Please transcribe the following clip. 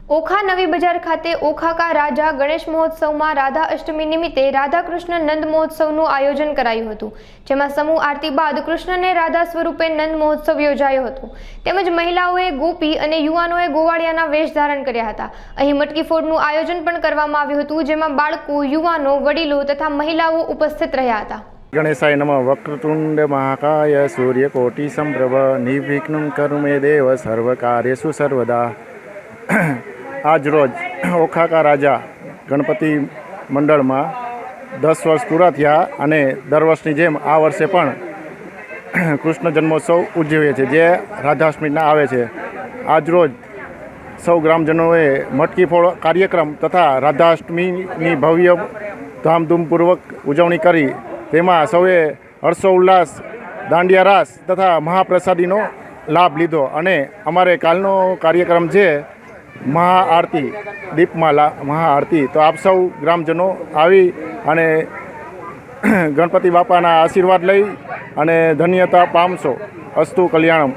ઓખા નવી બજાર ખાતે ઓખા કા રાજા ગણેશ મહોત્સવમાં રાધા અષ્ટમી નિમિત્તે રાધા કૃષ્ણ નંદ મહોત્સવનું આયોજન કરાયું હતું, જેમાં સમૂહ આરતી બાદ કૃષ્ણને રાધા સ્વરૂપે નંદ મહોત્સવ યોજાયો હતો. તેમજ મહિલાઓએ ગોપી અને યુવાનોએ ગોવાળિયાના વેશ ધારણ કર્યા હતા. અહીં મટકી ફોડનું આયોજન પણ કરવામાં આવ્યું હતું, જેમાં બાળકો, યુવાનો, વડીલો તથા મહિલાઓ ઉપસ્થિત રહ્યા હતા. ગણેશાય નમઃ. વક્રતુંડ મહાકાય સૂર્યકોટિ સંપ્રભ નિર્વિઘ્नं કુરુ મે દેવ સર્વકાર્યેષુ સર્વદા. આજ રોજ ઓખા કા રાજા ગણપતિ મંડળમાં 10 વર્ષ પૂરા થયા અને દર વર્ષની જેમ આ વર્ષે પણ કૃષ્ણ જન્મોત્સવ ઉજવીએ છીએ, જે રાધાષ્ટમીના આવે છે. આજ રોજ સૌ ગ્રામજનોએ મટકી ફોડ કાર્યક્રમ તથા રાધાષ્ટમીની ભવ્ય ધામધૂમપૂર્વક ઉજવણી કરી. તેમાં સૌએ હર્ષોલ્લાસ, દાંડિયા રાસ તથા મહાપ્રસાદીનો લાભ લીધો. અને અમારે કાલનો કાર્યક્રમ છે મહાઆરતી, દીપમાલા મહાઆરતી. તો આપ સૌ ગ્રામજનો આવી અને ગણપતિ બાપાના આશીર્વાદ લઈ અને ધન્યતા પામશો. અસ્તુ કલ્યાણમ.